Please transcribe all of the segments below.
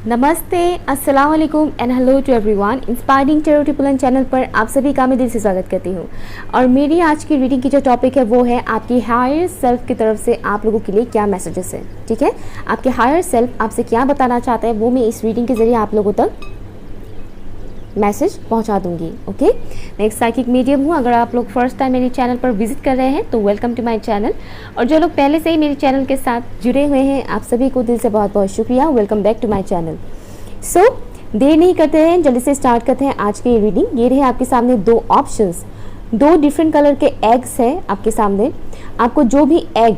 नमस्ते, अस्सलाम वालेकुम and hello to everyone. Inspiring tarot triple channel पर आप सभी का मैं दिल से स्वागत करती हूँ। और मेरी आज की रीडिंग की जो टॉपिक है वो है आपकी हायर सेल्फ की तरफ से आप लोगों के लिए क्या मैसेजेस है। ठीक है, आपके हायर सेल्फ आपसे क्या बताना चाहता है वो मैं इस रीडिंग के ज़रिए आप लोगों तक मैसेज पहुंचा दूंगी। ओके, मैं एक साइकिक मीडियम हूँ। अगर आप लोग फर्स्ट टाइम मेरे चैनल पर विजिट कर रहे हैं तो वेलकम टू माय चैनल, और जो लोग पहले से ही मेरे चैनल के साथ जुड़े हुए हैं आप सभी को दिल से बहुत बहुत शुक्रिया। Welcome back to my channel. So देर नहीं करते हैं, जल्दी से स्टार्ट करते हैं आज की रीडिंग। ये रहे आपके सामने दो ऑप्शंस, दो डिफरेंट कलर के एग्स है आपके सामने। आपको जो भी एग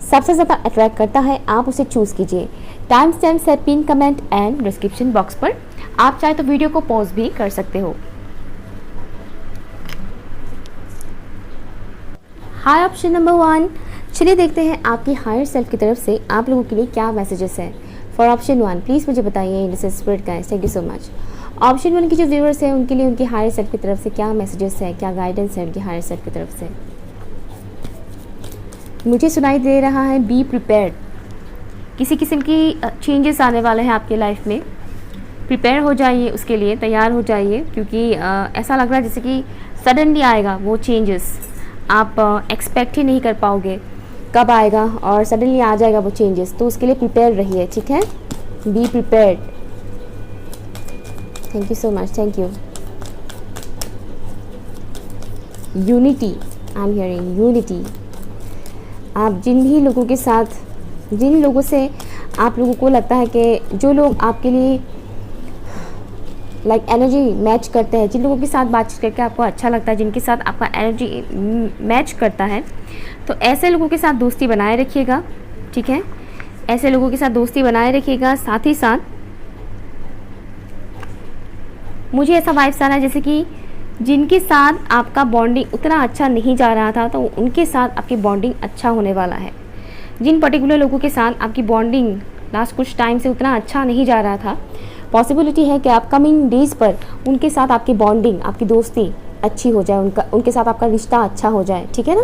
सबसे ज़्यादा अट्रैक्ट करता है आप उसे चूज़ कीजिए। टाइम स्टैम्प है pin comment and description box पर। आप चाहे तो वीडियो को पॉज भी कर सकते हो। हाई ऑप्शन नंबर 1, चलिए देखते हैं आपकी हायर सेल्फ की तरफ से आप लोगों के लिए क्या मैसेजेस हैं। फॉर ऑप्शन 1 प्लीज़ मुझे बताइए in spirit guys, thank you so much. Option 1 की जो व्यूअर्स हैं उनके लिए उनकी हायर सेल्फ की तरफ से क्या मैसेजेस है, क्या गाइडेंस है उनकी हायर सेल्फ की तरफ से। मुझे सुनाई दे रहा है बी प्रिपेयर्ड। किसी किस्म की चेंजेस आने वाले हैं आपके लाइफ में। प्रिपेयर हो जाइए, उसके लिए तैयार हो जाइए, क्योंकि ऐसा लग रहा है जैसे कि सडनली आएगा वो चेंजेस। आप एक्सपेक्ट ही नहीं कर पाओगे कब आएगा और सडनली आ जाएगा वो चेंजेस, तो उसके लिए प्रिपेयर रहिए। ठीक है, be prepared. Thank you so much, thank you. Unity, I am hearing unity. आप जिन भी लोगों के साथ, जिन लोगों से आप लोगों को लगता है कि जो लोग आपके लिए लाइक एनर्जी मैच करते हैं, जिन लोगों के साथ बातचीत करके आपको अच्छा लगता है, जिनके साथ आपका एनर्जी मैच करता है, तो ऐसे लोगों के साथ दोस्ती बनाए रखिएगा। ठीक है, ऐसे लोगों के साथ दोस्ती बनाए रखिएगा। साथ ही साथ मुझे ऐसा वाइब्स आ रहा है जैसे कि जिनके साथ आपका बॉन्डिंग उतना अच्छा नहीं जा रहा था तो उनके साथ आपकी बॉन्डिंग अच्छा होने वाला है। जिन पर्टिकुलर लोगों के साथ आपकी बॉन्डिंग लास्ट कुछ टाइम से उतना अच्छा नहीं जा रहा था, पॉसिबिलिटी है कि आप कमिंग डेज पर उनके साथ आपकी बॉन्डिंग, आपकी दोस्ती अच्छी हो जाए, उनके साथ आपका रिश्ता अच्छा हो जाए। ठीक है ना।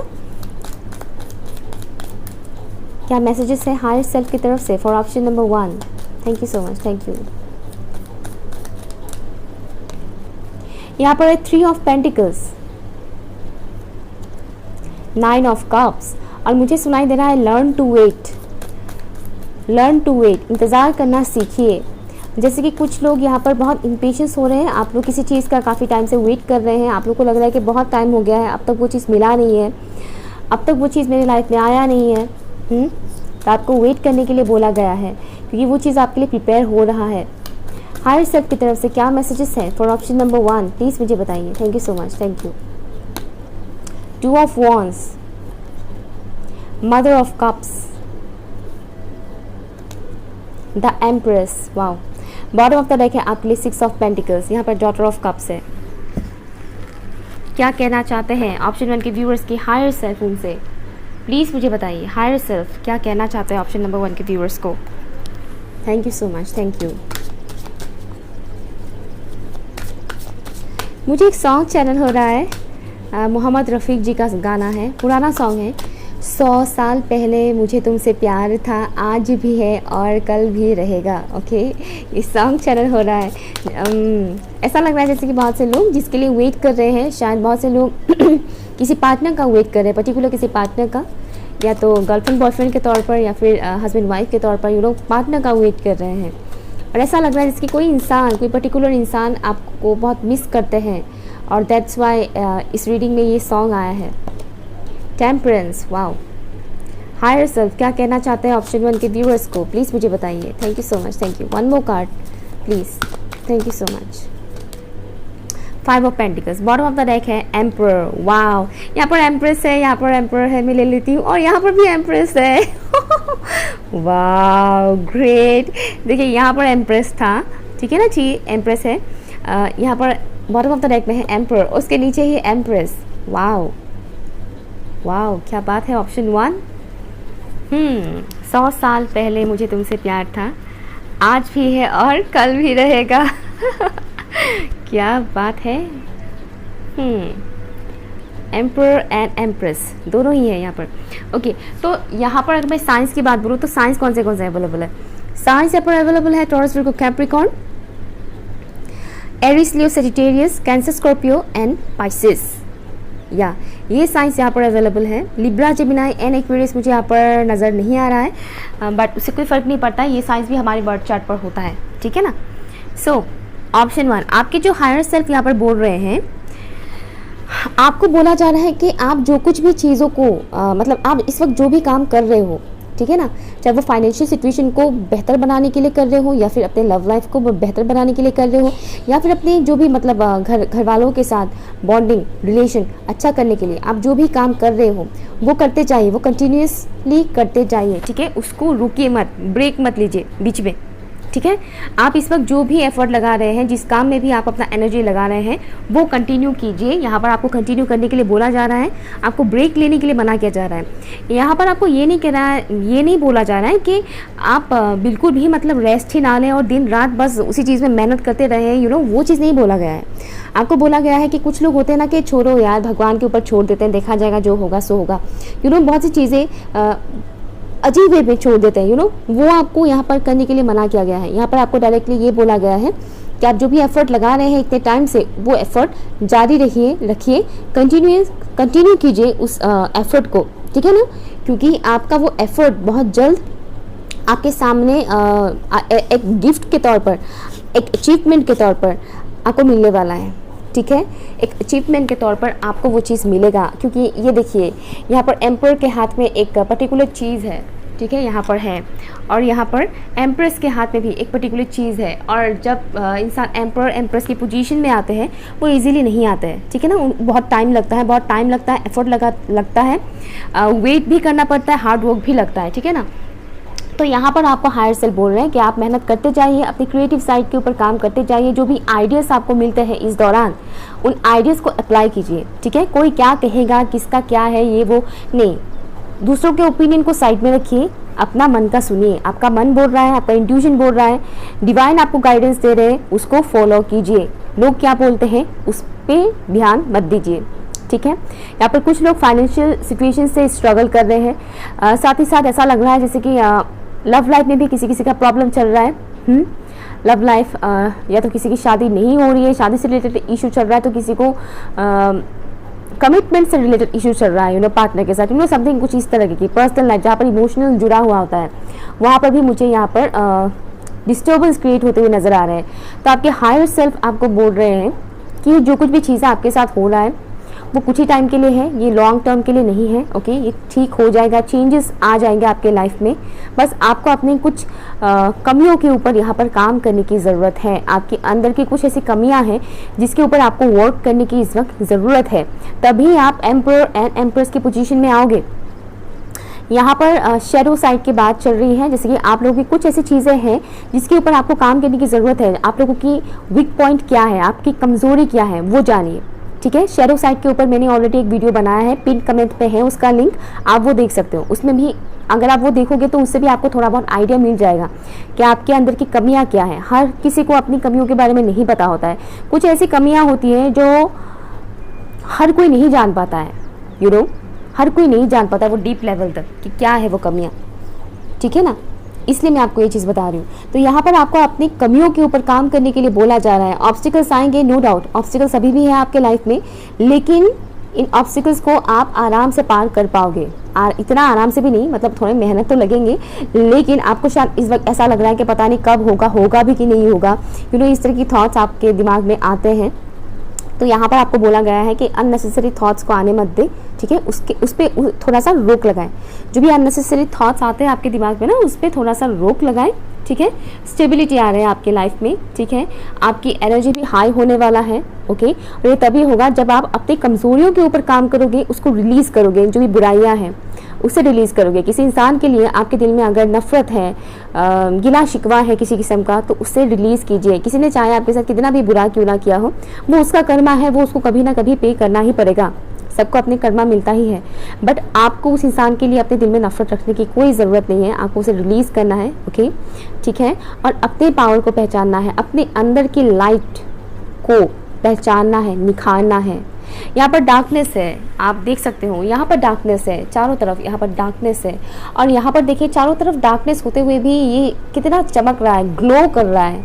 क्या मैसेजेस है हायर सेल्फ की तरफ से for option number 1। Thank you so much, thank you. यहाँ पर है 3 ऑफ पेंटिकल्स, 9 ऑफ कप्स, और मुझे सुनाई दे रहा है learn to wait. Learn to wait, इंतज़ार करना सीखिए। जैसे कि कुछ लोग यहाँ पर बहुत इम्पेशेंस हो रहे हैं, आप लोग किसी चीज़ का काफ़ी टाइम से वेट कर रहे हैं। आप लोग को लग रहा है कि बहुत टाइम हो गया है, अब तक वो चीज़ मिला नहीं है, अब तक वो चीज़ मेरी लाइफ में आया नहीं है। तो आपको वेट करने के लिए बोला गया है, क्योंकि वो चीज़ आपके लिए प्रिपेयर हो रहा है। हायर सेल्फ की तरफ से क्या मैसेजेस हैं फॉर ऑप्शन नंबर 1, प्लीज़ मुझे बताइए। Thank you so much, thank you. 2 of wands, mother of cups, the empress. Wow, bottom of the deck है आपके लिए 6 ऑफ पेंटिकल्स। यहाँ पर डॉटर ऑफ कप्स है। क्या कहना चाहते हैं ऑप्शन 1 के व्यूअर्स की हायर सेल्फ उनसे, प्लीज़ मुझे बताइए। हायर सेल्फ क्या कहना चाहते हैं ऑप्शन नंबर 1 के व्यूअर्स को। Thank you so much, thank you. मुझे एक सॉन्ग चैनल हो रहा है, मोहम्मद रफ़ीक जी का गाना है, पुराना सॉन्ग है। 100 साल पहले मुझे तुमसे प्यार था, आज भी है और कल भी रहेगा। ओके, इस सॉन्ग चैनल हो रहा है। ऐसा लग रहा है जैसे कि बहुत से लोग जिसके लिए वेट कर रहे हैं, शायद बहुत से लोग किसी पार्टनर का वेट कर रहे हैं, पर्टिकुलर किसी पार्टनर का, या तो गर्लफ्रेंड बॉयफ्रेंड के तौर पर या फिर हस्बैंड वाइफ के तौर पर ये लोग पार्टनर का वेट कर रहे हैं। और ऐसा लग रहा है जैसे कि कोई इंसान, कोई पर्टिकुलर इंसान आपको बहुत मिस करते हैं, और दैट्स वाई इस रीडिंग में ये सॉन्ग आया है। Temperance, wow. हायर सेल्फ क्या कहना चाहते हैं ऑप्शन 1 के व्यूअर्स को, प्लीज़ मुझे बताइए। Thank you so much, thank you. 1 more card please, thank you so much. 5 of pentacles, bottom of the deck है एम्परर। वाओ, यहाँ पर एम्प्रेस है, यहाँ पर एम्परर है, मैं ले लेती हूँ, और यहाँ पर भी एम्प्रेस है। Wow, great. देखिए यहाँ पर एम्प्रेस था, ठीक है ना जी, एम्प्रेस है। यहाँ पर बॉटम ऑफ द डेक में है एम्परर, उसके नीचे ही एम्प्रेस। वाओ वाओ, क्या बात है ऑप्शन 1। 100 साल पहले मुझे तुमसे प्यार था, आज भी है और कल भी रहेगा। क्या बात है। एम्पर एंड एम्प्रेस दोनों ही है यहाँ पर। ओके, तो यहाँ पर अगर मैं साइंस की बात बोलूँ तो साइंस कौन से अवेलेबल है। साइंस यहाँ पर अवेलेबल है Taurus, Virgo, Capricorn, Aries, Leo, Sagittarius, Cancer, Scorpio and Pisces. या ये साइंस यहाँ पर अवेलेबल है। लिब्रा, जेमिनाई एंड एक्वेरियस मुझे यहाँ पर नज़र नहीं आ रहा है, बट उससे कोई फ़र्क नहीं पड़ता, ये साइंस भी हमारे बर्थ चार्ट पर होता है, ठीक है ना। सो ऑप्शन 1, आपके जो हायर सेल्फ यहाँ पर बोल रहे हैं, आपको बोला जा रहा है कि आप जो कुछ भी चीज़ों को मतलब आप इस वक्त जो भी काम कर रहे हो, ठीक है ना, चाहे वो फाइनेंशियल सिचुएशन को बेहतर बनाने के लिए कर रहे हो, या फिर अपने लव लाइफ को बेहतर बनाने के लिए कर रहे हो, या फिर अपने जो भी मतलब घर वालों के साथ बॉन्डिंग रिलेशन अच्छा करने के लिए आप जो भी काम कर रहे हो वो करते जाइए, वो कंटिन्यूसली करते जाइए, ठीक है। उसको रुकिए मत, ब्रेक मत लीजिए बीच में, ठीक है। आप इस वक्त जो भी एफर्ट लगा रहे हैं, जिस काम में भी आप अपना एनर्जी लगा रहे हैं, वो कंटिन्यू कीजिए। यहाँ पर आपको कंटिन्यू करने के लिए बोला जा रहा है, आपको ब्रेक लेने के लिए मना किया जा रहा है। यहाँ पर आपको ये नहीं बोला जा रहा है कि आप बिल्कुल भी मतलब रेस्ट ही ना लें और दिन रात बस उसी चीज़ में मेहनत करते रहें, वो चीज़ नहीं बोला गया है। आपको बोला गया है कि कुछ लोग होते हैं ना कि छोड़ो यार, भगवान के ऊपर छोड़ देते हैं, देखा जाएगा, जो होगा सो होगा, बहुत सी चीज़ें अजीब वे में छोड़ देते हैं, वो आपको यहाँ पर करने के लिए मना किया गया है। यहाँ पर आपको डायरेक्टली ये बोला गया है कि आप जो भी एफर्ट लगा रहे हैं इतने टाइम से, वो एफर्ट जारी रखिए, कंटिन्यू कीजिए उस एफर्ट को, ठीक है ना, क्योंकि आपका वो एफर्ट बहुत जल्द आपके सामने एक गिफ्ट के तौर पर, एक अचीवमेंट के तौर पर आपको मिलने वाला है, ठीक है। एक अचीवमेंट के तौर पर आपको वो चीज़ मिलेगा, क्योंकि ये देखिए यहाँ पर एम्पर के हाथ में एक पर्टिकुलर चीज़ है, ठीक है, यहाँ पर है, और यहाँ पर एम्प्रेस के हाथ में भी एक पर्टिकुलर चीज़ है। और जब इंसान एम्पर एम्प्रेस की पोजीशन में आते हैं वो इजीली नहीं आते हैं, ठीक है ना, बहुत टाइम लगता है, एफर्ट लगता है, वेट भी करना पड़ता है, हार्ड वर्क भी लगता है, ठीक है ना। तो यहाँ पर आपको हायर सेल्फ बोल रहे हैं कि आप मेहनत करते जाइए, अपनी क्रिएटिव साइड के ऊपर काम करते जाइए, जो भी आइडियाज़ आपको मिलते हैं इस दौरान उन आइडियाज़ को अप्लाई कीजिए, ठीक है। कोई क्या कहेगा, किसका क्या है, ये वो नहीं, दूसरों के ओपिनियन को साइड में रखिए, अपना मन का सुनिए, आपका मन बोल रहा है, आपका इंट्यूशन बोल रहा है, डिवाइन आपको गाइडेंस दे रहे हैं, उसको फॉलो कीजिए। लोग क्या बोलते हैं उस पर ध्यान मत दीजिए, ठीक है। यहाँ पर कुछ लोग फाइनेंशियल सिचुएशन से स्ट्रगल कर रहे हैं, साथ ही साथ ऐसा लग रहा है जैसे कि लव लाइफ में भी किसी का प्रॉब्लम चल रहा है। लव लाइफ या तो किसी की शादी नहीं हो रही है, शादी से रिलेटेड इशू चल रहा है, तो किसी को कमिटमेंट से रिलेटेड इशू चल रहा है, पार्टनर के साथ, समथिंग कुछ इस तरह की पर्सनल लाइफ जहाँ पर इमोशनल जुड़ा हुआ होता है, वहाँ पर भी मुझे यहाँ पर डिस्टर्बेंस क्रिएट होते हुए नज़र आ रहे हैं। तो आपके हायर सेल्फ आपको बोल रहे हैं कि जो कुछ भी चीज़ें आपके साथ हो रहा है वो कुछ ही टाइम के लिए है, ये लॉन्ग टर्म के लिए नहीं है, ओके। ये ठीक हो जाएगा, चेंजेस आ जाएंगे आपके लाइफ में, बस आपको अपनी कुछ कमियों के ऊपर यहाँ पर काम करने की ज़रूरत है। आपके अंदर की कुछ ऐसी कमियां हैं जिसके ऊपर आपको वर्क करने की इस वक्त ज़रूरत है, तभी आप एम्पर एंड एम्प्रेस की पोजीशन में आओगे। यहाँ पर शेडो साइड की बात चल रही है, जैसे कि आप लोगों की कुछ ऐसी चीज़ें हैं जिसके ऊपर आपको काम करने की ज़रूरत है। आप लोगों की वीक पॉइंट क्या है, आपकी कमज़ोरी क्या है, वो जानिए, ठीक है। शेडो साइड के ऊपर मैंने ऑलरेडी एक वीडियो बनाया है, पिन कमेंट पे है उसका लिंक, आप वो देख सकते हो। उसमें भी अगर आप वो देखोगे तो उससे भी आपको थोड़ा बहुत आइडिया मिल जाएगा कि आपके अंदर की कमियां क्या हैं। हर किसी को अपनी कमियों के बारे में नहीं पता होता है, कुछ ऐसी कमियां होती हैं जो हर कोई नहीं जान पाता है, हर कोई नहीं जान पाता वो डीप लेवल तक कि क्या है वो कमियाँ, ठीक है ना। इसलिए मैं आपको ये चीज़ बता रही हूँ। तो यहाँ पर आपको अपनी कमियों के ऊपर काम करने के लिए बोला जा रहा है। ऑब्स्टिकल्स आएंगे, नो डाउट ऑब्स्टिकल्स अभी भी है आपके लाइफ में, लेकिन इन ऑब्स्टिकल्स को आप आराम से पार कर पाओगे। इतना आराम से भी नहीं, मतलब थोड़े मेहनत तो लगेंगे, लेकिन आपको शायद इस वक्त ऐसा लग रहा है कि पता नहीं कब होगा भी कि नहीं होगा, इस तरह की थॉट्स आपके दिमाग में आते हैं। तो यहाँ पर आपको बोला गया है कि अननेसेसरी थॉट्स को आने मत दे, ठीक है। उस पर थोड़ा सा रोक लगाएं। जो भी अननेसेसरी थॉट्स आते हैं आपके दिमाग में ना, उस पर थोड़ा सा रोक लगाएं, ठीक है। स्टेबिलिटी आ रहा है आपके लाइफ में, ठीक है। आपकी एनर्जी भी हाई होने वाला है, ओके। और ये तभी होगा जब आप अपनी कमजोरियों के ऊपर काम करोगे, उसको रिलीज करोगे, जो भी बुराइयां हैं उससे रिलीज करोगे। किसी इंसान के लिए आपके दिल में अगर नफरत है, गिला शिकवा है किसी किस्म का, तो उससे रिलीज कीजिए। किसी ने चाहे आपके साथ कितना भी बुरा क्यों ना किया हो, वो उसका कर्मा है, वो उसको कभी ना कभी पे करना ही पड़ेगा। सबको अपने कर्मा मिलता ही है, बट आपको उस इंसान के लिए अपने दिल में नफरत रखने की कोई ज़रूरत नहीं है। आपको उसे रिलीज़ करना है, ओके, ठीक है। और अपने पावर को पहचानना है, अपने अंदर की लाइट को पहचानना है, निखारना है। यहाँ पर डार्कनेस है, आप देख सकते हो यहाँ पर डार्कनेस है, चारों तरफ यहाँ पर डार्कनेस है। और यहाँ पर देखिए चारों तरफ डार्कनेस होते हुए भी ये कितना चमक रहा है, ग्लो कर रहा है,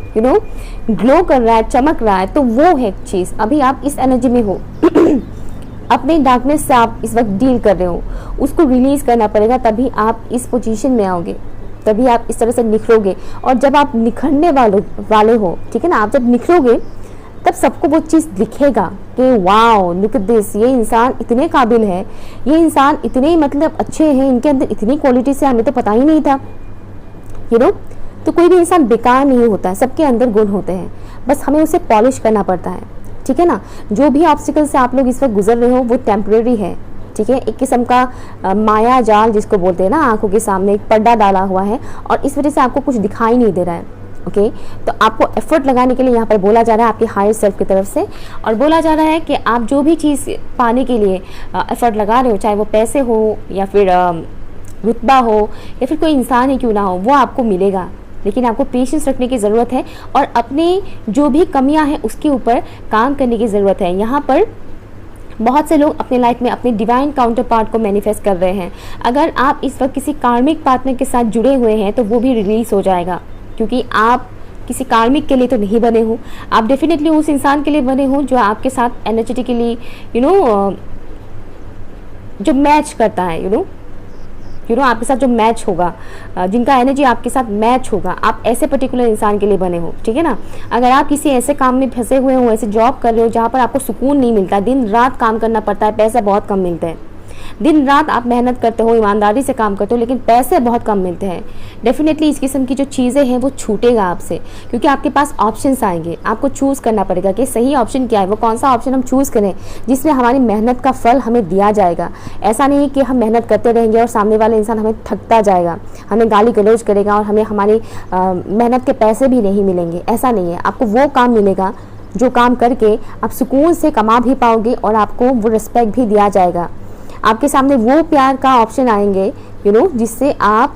ग्लो कर रहा है, चमक रहा है। तो वो है एक चीज़, अभी आप इस एनर्जी में हो अपने डार्कनेस से आप इस वक्त डील कर रहे हो, उसको रिलीज करना पड़ेगा, तभी आप इस पोजीशन में आओगे, तभी आप इस तरह से निखरोगे। और जब आप निखरने वाले हो, ठीक है ना, आप जब निखरोगे तब सबको वो चीज़ दिखेगा कि वाओ लुक एट दिस, ये इंसान इतने काबिल है, ये इंसान इतने मतलब अच्छे हैं, इनके अंदर इतनी क्वालिटी से हमें तो पता ही नहीं था, तो कोई भी इंसान बेकार नहीं होता है, सबके अंदर गुण होते हैं, बस हमें उसे पॉलिश करना पड़ता है, ठीक है ना। जो भी ऑब्स्टिकल से आप लोग इस वक्त गुजर रहे हो वो टेम्परेरी है, ठीक है। एक किस्म का माया जाल जिसको बोलते हैं ना, आंखों के सामने एक पर्दा डाला हुआ है और इस वजह से आपको कुछ दिखाई नहीं दे रहा है, ओके। तो आपको एफर्ट लगाने के लिए यहाँ पर बोला जा रहा है आपके हायर सेल्फ की तरफ से, और बोला जा रहा है कि आप जो भी चीज़ पाने के लिए एफर्ट लगा रहे हो, चाहे वो पैसे हो या फिर रुतबा हो या फिर कोई इंसान ही क्यों ना हो, वो आपको मिलेगा। लेकिन आपको पेशेंस रखने की ज़रूरत है और अपने जो भी कमियां हैं उसके ऊपर काम करने की ज़रूरत है। यहाँ पर बहुत से लोग अपने लाइफ में अपने डिवाइन काउंटर पार्ट को मैनिफेस्ट कर रहे हैं। अगर आप इस वक्त किसी कार्मिक पार्टनर के साथ जुड़े हुए हैं तो वो भी रिलीज हो जाएगा, क्योंकि आप किसी कार्मिक के लिए तो नहीं बने हो, आप डेफिनेटली उस इंसान के लिए बने हो जो आपके साथ एनर्जेटिकली जो मैच करता है, आपके साथ जो मैच होगा, जिनका एनर्जी आपके साथ मैच होगा, आप ऐसे पर्टिकुलर इंसान के लिए बने हो, ठीक है ना। अगर आप किसी ऐसे काम में फंसे हुए हो, ऐसे जॉब कर रहे हो जहाँ पर आपको सुकून नहीं मिलता, दिन रात काम करना पड़ता है, पैसा बहुत कम मिलता है, दिन रात आप मेहनत करते हो, ईमानदारी से काम करते हो, लेकिन पैसे बहुत कम मिलते हैं, डेफिनेटली इस किस्म की जो चीज़ें हैं वो छूटेगा आपसे, क्योंकि आपके पास ऑप्शंस आएंगे। आपको चूज़ करना पड़ेगा कि सही ऑप्शन क्या है, वो कौन सा ऑप्शन हम चूज़ करें जिसमें हमारी मेहनत का फल हमें दिया जाएगा। ऐसा नहीं कि हम मेहनत करते रहेंगे और सामने वाला इंसान हमें थकता जाएगा, हमें गाली गलौज करेगा और हमें हमारी मेहनत के पैसे भी नहीं मिलेंगे, ऐसा नहीं है। आपको वो काम मिलेगा जो काम करके आप सुकून से कमा भी पाओगे और आपको वो रिस्पेक्ट भी दिया जाएगा। आपके सामने वो प्यार का ऑप्शन आएंगे जिससे आप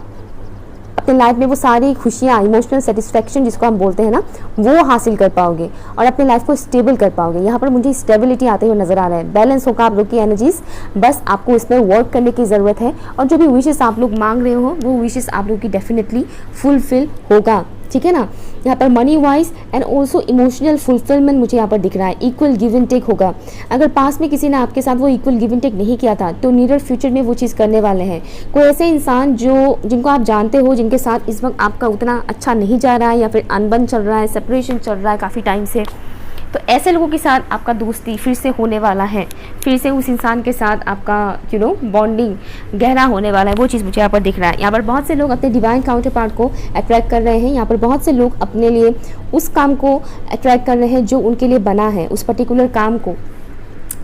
अपने लाइफ में वो सारी खुशियाँ, इमोशनल सेटिस्फेक्शन जिसको हम बोलते हैं ना, वो हासिल कर पाओगे और अपने लाइफ को स्टेबल कर पाओगे। यहाँ पर मुझे स्टेबिलिटी आते हुए नजर आ रहा है, बैलेंस होगा आप लोग की एनर्जीज, बस आपको इसमें वर्क करने की ज़रूरत है। और जो भी विशेस आप लोग मांग रहे हो वो विशेस आप लोग की डेफिनेटली फुलफिल होगा, ठीक है ना। यहाँ पर money wise and also emotional fulfilment मुझे यहाँ पर दिख रहा है, इक्वल गिव एंड टेक होगा। अगर पास में किसी ने आपके साथ वो इक्वल गिव एंड टेक नहीं किया था तो नियर फ्यूचर में वो चीज़ करने वाले हैं। कोई ऐसे इंसान जिनको आप जानते हो, जिनके साथ इस वक्त आपका उतना अच्छा नहीं जा रहा है या फिर अनबन चल रहा है, सेपरेशन चल रहा है काफ़ी टाइम से, तो ऐसे लोगों के साथ आपका दोस्ती फिर से होने वाला है, फिर से उस इंसान के साथ आपका बॉन्डिंग गहरा होने वाला है। वो चीज़ मुझे यहाँ पर दिख रहा है। यहाँ पर बहुत से लोग अपने डिवाइन काउंटर पार्ट को अट्रैक्ट कर रहे हैं। यहाँ पर बहुत से लोग अपने लिए उस काम को अट्रैक्ट कर रहे हैं जो उनके लिए बना है, उस पर्टिकुलर काम को,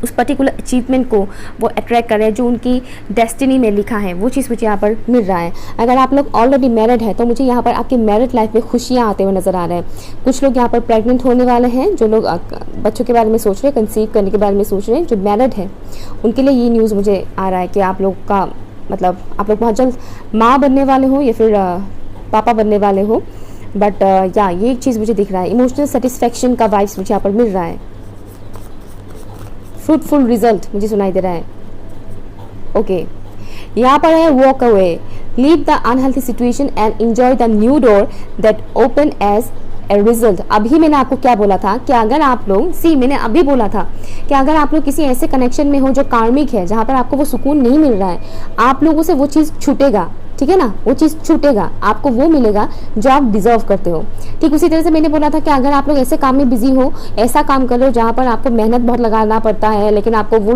उस पर्टिकुलर अचीवमेंट को वो अट्रैक्ट कर रहे हैं जो उनकी डेस्टिनी में लिखा है। वो चीज़ मुझे यहाँ पर मिल रहा है। अगर आप लोग ऑलरेडी मैरिड है तो मुझे यहाँ पर आपकी मैरिड लाइफ में खुशियाँ आते हुए नज़र आ रहे हैं। कुछ लोग यहाँ पर प्रेग्नेंट होने वाले हैं, जो लोग बच्चों के बारे में सोच रहे हैं, कंसीव करने के बारे में सोच रहे हैं, जो मैरिड है उनके लिए ये न्यूज़ मुझे आ रहा है कि आप लोग का मतलब आप लोग बहुत जल्द माँ बनने वाले हो या फिर पापा बनने वाले हो। बट या ये एक चीज़ मुझे दिख रहा है, इमोशनल सेटिस्फेक्शन का वाइब्स मुझे यहाँ पर मिल रहा है। फ्रूटफुल रिजल्ट मुझे सुनाई दे रहा है। ओके, यहाँ पर है walk away, leave the unhealthy situation and enjoy the new door that open as a result. अभी मैंने आपको क्या बोला था कि अगर आप लोग मैंने अभी बोला था कि अगर आप लोग किसी ऐसे कनेक्शन में हो जो कार्मिक है, जहाँ पर आपको वो सुकून नहीं मिल रहा है, आप लोगों से वो चीज़ छूटेगा, ठीक है ना, वो चीज़ छूटेगा, आपको वो मिलेगा जो आप डिजर्व करते हो। ठीक उसी तरह से मैंने बोला था कि अगर आप लोग ऐसे काम में बिजी हो, ऐसा काम कर रहे हो जहाँ पर आपको मेहनत बहुत लगाना पड़ता है लेकिन आपको वो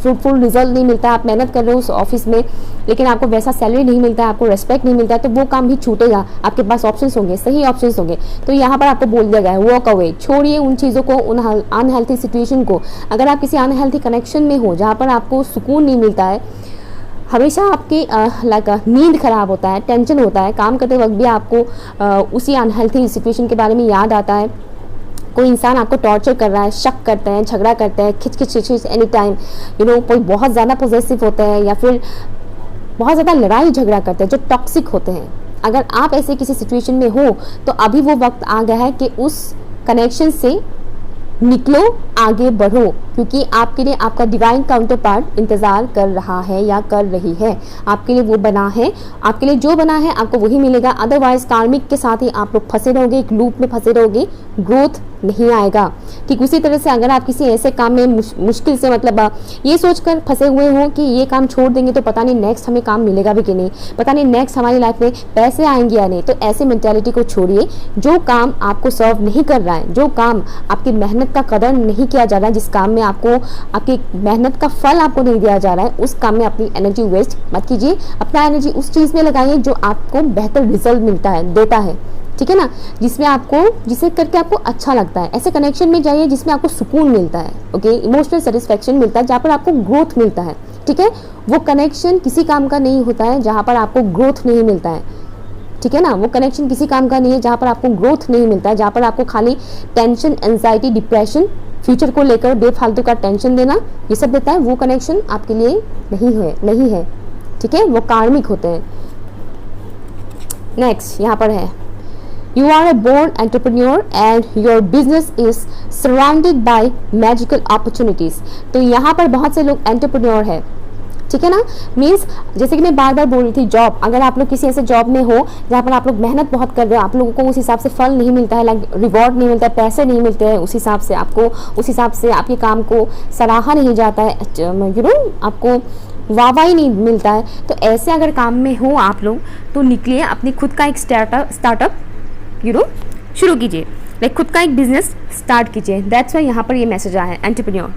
फ्रूटफुल रिजल्ट नहीं मिलता, आप मेहनत कर रहे हो उस ऑफिस में लेकिन आपको वैसा सैलरी नहीं मिलता है, आपको रेस्पेक्ट नहीं मिलता है, तो वो काम भी छूटेगा। आपके पास ऑप्शंस होंगे, सही ऑप्शंस होंगे। तो यहाँ पर आपको बोल दिया गया है वॉक अवे, छोड़िए उन चीज़ों को, उन अनहेल्थी सिचुएशन को। अगर आप किसी अनहेल्थी कनेक्शन में हो जहाँ पर आपको सुकून नहीं मिलता है, हमेशा आपकी नींद खराब होता है, टेंशन होता है, काम करते वक्त भी आपको उसी अनहेल्थी सिचुएशन के बारे में याद आता है, कोई इंसान आपको टॉर्चर कर रहा है, शक करते हैं, झगड़ा करते हैं, खिच एनी टाइम, कोई बहुत ज़्यादा पॉजेसिव होते हैं या फिर बहुत ज़्यादा लड़ाई झगड़ा करते हैं जो टॉक्सिक होते हैं। अगर आप ऐसे किसी सिचुएशन में हो तो अभी वो वक्त आ गया है कि उस कनेक्शन से निकलो, आगे बढ़ो, क्योंकि आपके लिए आपका डिवाइन काउंटर पार्ट इंतज़ार कर रहा है या कर रही है। आपके लिए वो बना है, आपके लिए जो बना है आपको वही मिलेगा। अदरवाइज कार्मिक के साथ ही आप लोग फंसे रहोगे, एक लूप में फंसे रहोगे, ग्रोथ नहीं आएगा। ठीक उसी तरह से अगर आप किसी ऐसे काम में मुश्किल से मतलब ये सोचकर फंसे हुए हो कि ये काम छोड़ देंगे तो पता नहीं नेक्स्ट हमें काम मिलेगा भी कि नहीं, पता नहीं नेक्स्ट हमारी लाइफ में पैसे आएंगे या नहीं, तो ऐसे मेंटालिटी को छोड़िए। जो काम आपको सर्व नहीं कर रहा है, जो काम आपकी मेहनत का कदर नहीं किया जा रहा है, जिस काम में आपको आपकी मेहनत का फल आपको नहीं दिया जा रहा है, उस काम में अपनी एनर्जी वेस्ट मत कीजिए। अपना एनर्जी उस चीज़ में लगाइए जो आपको बेहतर रिजल्ट मिलता है, देता है, ठीक है ना, जिसमें आपको, जिसे करके आपको अच्छा लगता है। ऐसे कनेक्शन में जाइए जिसमें आपको सुकून मिलता है, ओके, इमोशनल सेटिस्फेक्शन मिलता है, जहाँ पर आपको ग्रोथ मिलता है, ठीक है। वो कनेक्शन किसी काम का नहीं होता है जहाँ पर आपको ग्रोथ नहीं मिलता है, ठीक है ना। वो कनेक्शन किसी काम का नहीं है जहाँ पर आपको ग्रोथ नहीं मिलता है, जहाँ पर आपको खाली टेंशन, एंजाइटी, डिप्रेशन, फ्यूचर को लेकर बेफालतू का टेंशन देना, ये सब देता है। वो कनेक्शन आपके लिए नहीं है, ठीक है, वो कार्मिक होते हैं। नेक्स्ट यहाँ पर है, You are a born entrepreneur and your business is surrounded by magical opportunities। तो यहाँ पर बहुत से लोग एंटरप्रेन्योर है, ठीक है ना। मीन्स जैसे कि मैं बार बार बोल रही थी, जॉब, अगर आप लोग किसी ऐसे जॉब में हो जहाँ पर आप लोग मेहनत बहुत कर रहे हो, आप लोगों को उस हिसाब से फल नहीं मिलता है, लाइक रिवॉर्ड नहीं मिलता है, पैसे नहीं मिलते हैं उस हिसाब से, आपको उस हिसाब से आपके काम को सराहा नहीं जाता है, आपको वाहवाही नहीं मिलता है, तो ऐसे अगर काम में हो आप लोग तो निकलिए, अपनी खुद का एक स्टार्टअप शुरू कीजिए, लाइक खुद का एक बिजनेस स्टार्ट कीजिए। दैट्स वाई यहाँ पर ये मैसेज आया है, एंटरप्रेन्योर,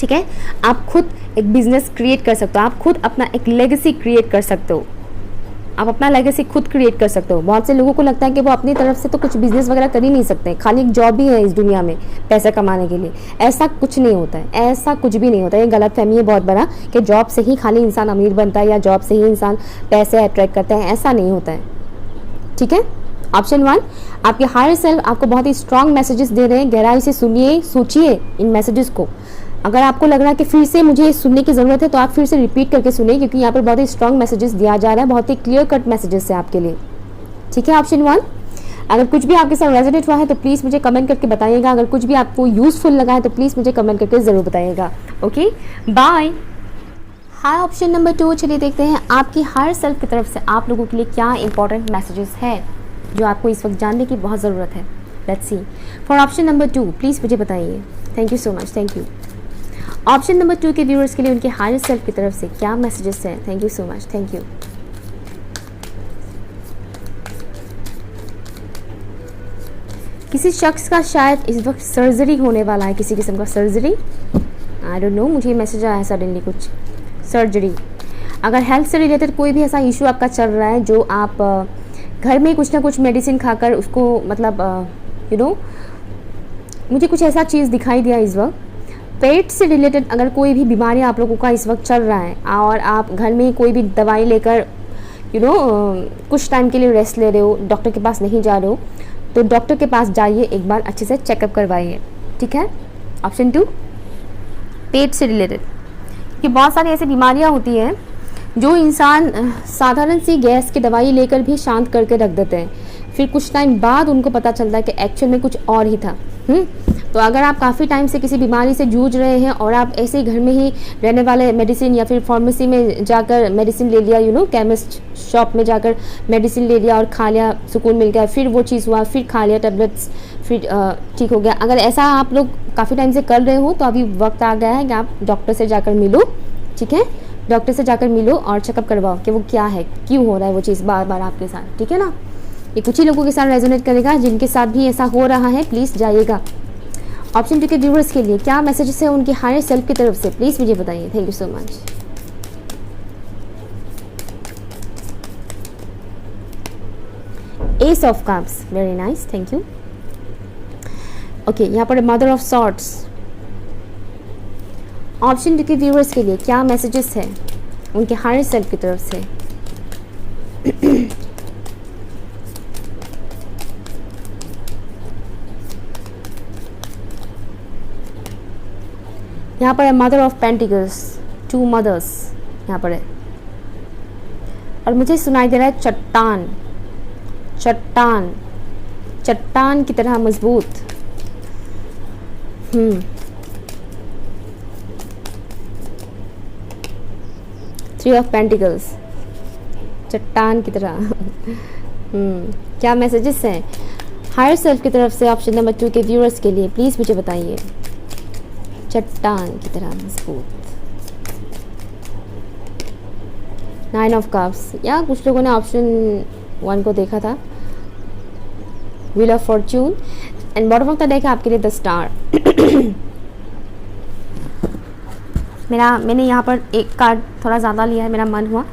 ठीक है। आप खुद एक बिजनेस क्रिएट कर सकते हो, आप खुद अपना एक लेगेसी क्रिएट कर सकते हो, आप अपना लेगेसी खुद क्रिएट कर सकते हो। बहुत से लोगों को लगता है कि वो अपनी तरफ से तो कुछ बिजनेस वगैरह कर ही नहीं सकते, खाली एक जॉब ही है इस दुनिया में पैसा कमाने के लिए। ऐसा कुछ नहीं होता है, ऐसा कुछ भी नहीं होता है। ये गलत फहमी है बहुत बड़ा कि जॉब से ही खाली इंसान अमीर बनता है या जॉब से ही इंसान पैसे अट्रैक्ट करता है, ऐसा नहीं होता है, ठीक है। ऑप्शन 1, आपके हायर सेल्फ आपको बहुत ही स्ट्रॉन्ग मैसेजेस दे रहे हैं, गहराई से सुनिए, सोचिए इन मैसेजेस को। अगर आपको लग रहा है कि फिर से मुझे सुनने की ज़रूरत है तो आप फिर से रिपीट करके सुनिए, क्योंकि यहाँ पर बहुत ही स्ट्रॉन्ग मैसेजेस दिया जा रहा है, बहुत ही क्लियर कट मैसेजेस है आपके लिए, ठीक है। ऑप्शन 1, अगर कुछ भी आपके साथ रेजोनेट हुआ है तो प्लीज़ मुझे कमेंट करके बताइएगा, अगर कुछ भी आपको यूज़फुल लगा है तो प्लीज़ मुझे कमेंट करके ज़रूर बताइएगा। Okay, bye. हाँ, ऑप्शन नंबर 2, चलिए देखते हैं आपकी हायर सेल्फ की तरफ से आप लोगों के लिए क्या इंपॉर्टेंट मैसेजेस है जो आपको इस वक्त जानने की बहुत ज़रूरत है। Let's see for option number 2, please मुझे बताइए। Thank you so much, thank you. Option number 2 के व्यूअर्स के लिए उनके हायर सेल्फ की तरफ से क्या मैसेजेस हैं? Thank you so much, thank you. किसी शख्स का शायद इस वक्त सर्जरी होने वाला है, किसी किस्म का सर्जरी, आई डोंट नो, मुझे मैसेज आया है सडनली कुछ सर्जरी। अगर हेल्थ से रिलेटेड कोई भी ऐसा इशू आपका चल रहा है जो आप घर में कुछ ना कुछ मेडिसिन खाकर उसको मतलब मुझे कुछ ऐसा चीज़ दिखाई दिया इस वक्त। पेट से रिलेटेड अगर कोई भी बीमारी आप लोगों का इस वक्त चल रहा है और आप घर में कोई भी दवाई लेकर कुछ टाइम के लिए रेस्ट ले रहे हो, डॉक्टर के पास नहीं जा रहे हो, तो डॉक्टर के पास जाइए, एक बार अच्छे से चेकअप करवाइए, ठीक है। ऑप्शन 2, पेट से रिलेटेड, कि बहुत सारी ऐसी बीमारियां होती हैं जो इंसान साधारण सी गैस की दवाई लेकर भी शांत करके रख देते हैं, फिर कुछ टाइम बाद उनको पता चलता है कि एक्चुअल में कुछ और ही था। तो अगर आप काफ़ी टाइम से किसी बीमारी से जूझ रहे हैं और आप ऐसे ही घर में ही रहने वाले मेडिसिन या फिर फार्मेसी में जाकर मेडिसिन ले लिया, केमिस्ट शॉप में जाकर मेडिसिन ले लिया और खा लिया, सुकून मिल गया, फिर वो चीज़ हुआ, फिर खा लिया टेबलेट्स, फिर ठीक हो गया। अगर ऐसा आप लोग काफ़ी टाइम से कर रहे हो तो अभी वक्त आ गया है कि आप डॉक्टर से जाकर मिलो, ठीक है। डॉक्टर से जाकर मिलो और चेकअप करवाओ कि वो क्या है, क्यों हो रहा है वो चीज़ बार बार आपके साथ, ठीक है ना। ये कुछ ही लोगों के साथ रेजोनेट करेगा, जिनके साथ भी ऐसा हो रहा है प्लीज़ जाइएगा। ऑप्शन 2 के व्यूअर्स के लिए क्या मैसेजेस है उनके हायर सेल्फ की तरफ से, प्लीज़ मुझे बताइए। Thank you so much. S of cups, very nice, thank you. Okay, यहाँ पर मदर ऑफ सॉर्ट्स। ऑप्शन 2 के व्यूअर्स के लिए क्या मैसेजेस है उनके हायर सेल्फ की तरफ से। यहाँ पर है मदर ऑफ पेंटिकल्स, 2 मदर्स यहाँ पर है, और मुझे सुनाई दे रहा है चट्टान, चट्टान, चट्टान की तरह मजबूत। थ्री ऑफ पेंटिकल्स, चट्टान की तरह। क्या मैसेजेस हैं हायर सेल्फ की तरफ से ऑप्शन नंबर 2 के व्यूअर्स के लिए, प्लीज़ मुझे बताइए। चट्टान की तरह मजबूत। 9 ऑफ कप्स, या कुछ लोगों ने ऑप्शन 1 को देखा था, wheel of Fortune. And bottom of the deck आपके लिए द स्टार। मैंने यहाँ पर एक कार्ड थोड़ा ज़्यादा लिया है, मेरा मन हुआ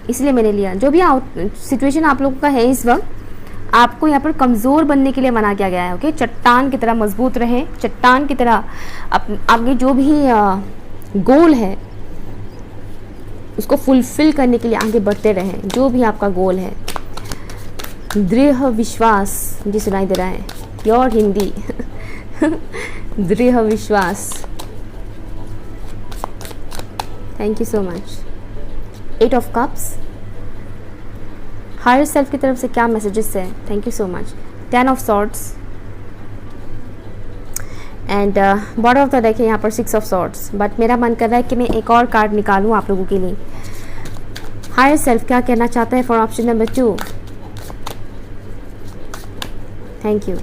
इसलिए मैंने लिया। जो भी सिचुएशन आप लोगों का है इस वक्त, आपको यहाँ पर कमज़ोर बनने के लिए मना किया गया है। ओके, चट्टान की तरह मजबूत रहें, चट्टान की तरह आपके जो भी गोल है उसको फुलफिल करने के लिए आगे बढ़ते रहें। जो भी आपका गोल है, दृढ़ विश्वास मुझे सुनाई दे रहा है, प्योर हिंदी। दृढ़ विश्वास, thank you so much. 8 of cups, higher self की तरफ से क्या मैसेजेस है, thank you so much. 10 of swords and bottom of the deck है यहाँ पर 6 ऑफ सॉर्ड्स। बट मेरा मन कर रहा है कि मैं एक और कार्ड निकालूँ आप लोगों के लिए। हायर सेल्फ क्या कहना चाहता है for option number 2, thank you.